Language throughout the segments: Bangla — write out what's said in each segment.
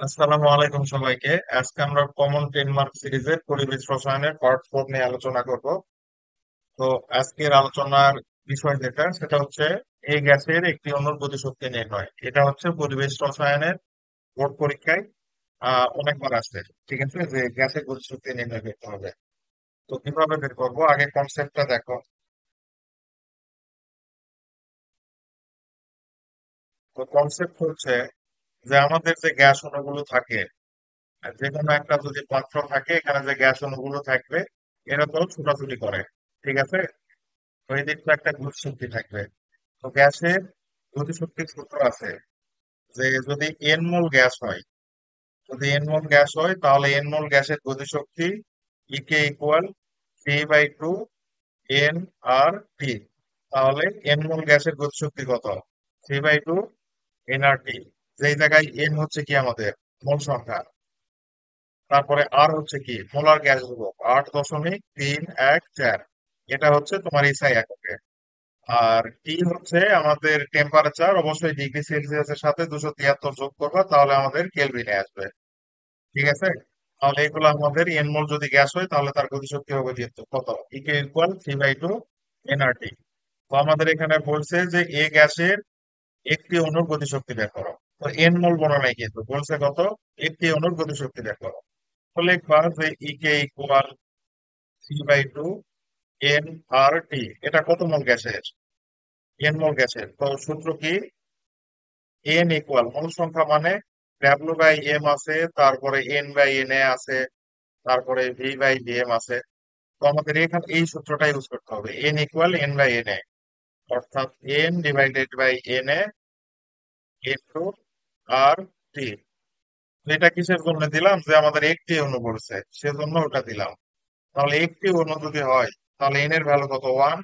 আসসালামু আলাইকুম সবাইকে। আজকে আমরা কমন 10 মার্ক সিরিজের পরিবেশ রসায়নের পার্ট 4 নিয়ে আলোচনা করব। তো আজকের আলোচনার বিষয় যেটা সেটা হচ্ছে এই গ্যাসের একটি অণুর গতিশক্তি নির্ণয়। এটা হচ্ছে পরিবেশ রসায়নের বোর্ড পরীক্ষায় অনেকবার আসছে। ঠিক আছে, যে গ্যাসের গতিশক্তি নির্ণয় করতে হবে। তো কিভাবে বের করবো, আগে কনসেপ্টটা দেখো। তো কনসেপ্ট হচ্ছে যে আমাদের যে গ্যাস অণুগুলো থাকে, আর যে কোনো একটা যদি পাত্র থাকে, এখানে যে গ্যাস অণুগুলো থাকবে এরা তো ছোটাছুটি করে। ঠিক আছে, ওই দিকটা একটা গতিশক্তি থাকবে। তো গ্যাসের গতিশক্তির সূত্র আছে যে যদি এন মোল গ্যাস হয়, তাহলে এন মোল গ্যাসের গতিশক্তি ইকে ইকুয়াল 3/2 এন আর টি। তাহলে এন মোল গ্যাসের গতিশক্তি কত? 3/2 এন আর টি। যেই জায়গায় এন হচ্ছে কি আমাদের মোল সংখ্যা, তারপরে আর হচ্ছে কি মোলার গ্যাস ধ্রুবক 8.314, এটা হচ্ছে তোমার এসআই এককে। আর টি হচ্ছে আমাদের টেম্পারেচার, অবশ্যই ডিগ্রি সেলসিয়াসের সাথে 273 যোগ করবা, তাহলে আমাদের কেলভিনে আসবে। ঠিক আছে, তাহলে এগুলো আমাদের এন মোল যদি গ্যাস হয় তাহলে তার গতিশক্তি হবে যেহেতু কত, ইকে ইকুয়াল 3/2 এনআরটি। তো আমাদের এখানে বলছে যে এ গ্যাসের একটি অণুর গতিশক্তি বের করো। তো এন মোল বলা নাই, কিন্তু বলছে কত, একটি অণুর গতিশক্তি বের করো। তো লিখবা যে ইকে ইকুয়াল 3/2 এন আর টি। এটা কত মোল গ্যাসের? এন মোল গ্যাসের। তো সূত্র কি, এন ইকুয়াল মূল সংখ্যা মানে ডাব্লিউ বাই এম আছে, তারপরে এন বাই এন এ আছে, তারপরে ভি বাই ভি এম আছে। তো আমাদের এখানে এই সূত্রটা ইউজ করতে হবে, n equal n by n a, অর্থাৎ n divided by n a into r t. এটা কিসের জন্য দিলাম, যে আমাদের একটি অণু বলছে সেজন্য ওটা দিলাম। তাহলে একটি অণু যদি হয় তাহলে এন এর ভ্যালু কত, 1।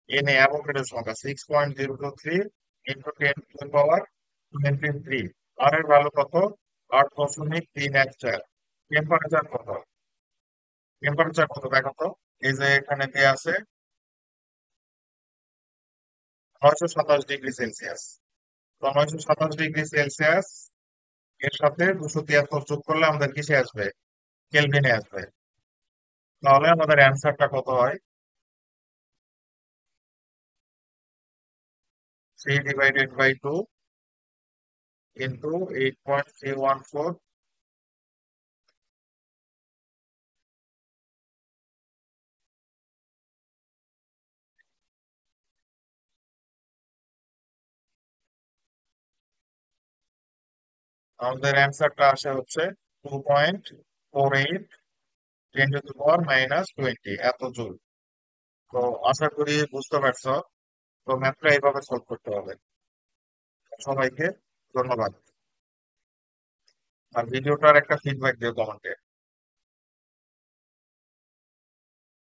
এন এ অ্যাভোগাড্রো সংখ্যা 6.023 ইন্টু 10 টু দি পাওয়ার 23। আর এর ভ্যালু কত, 8.314। টেম্পারেচার কত, দেখো তো, এই যে এখানে দেয়া আছে 927 ডিগ্রি সেলসিয়াস। তো 927 ডিগ্রি সেলসিয়াস এর সাথে 273 যোগ করলে আমাদের কিসে আসবে, কেলভিনে আসবে। তাহলে আমাদের অ্যান্সারটা কত হয়, 3/2 ইন্টু 8.314। আমাদের অ্যান্সারটা আসে হচ্ছে 2.48 10⁻⁻20 এত জুল। তো আশা করি বুঝতে পারছো। তো ম্যাথটা এইভাবে সলভ করতে হবে। সবাইকে ধন্যবাদ। আর ভিডিওটার একটা ফিডব্যাক দিও কমেন্টে।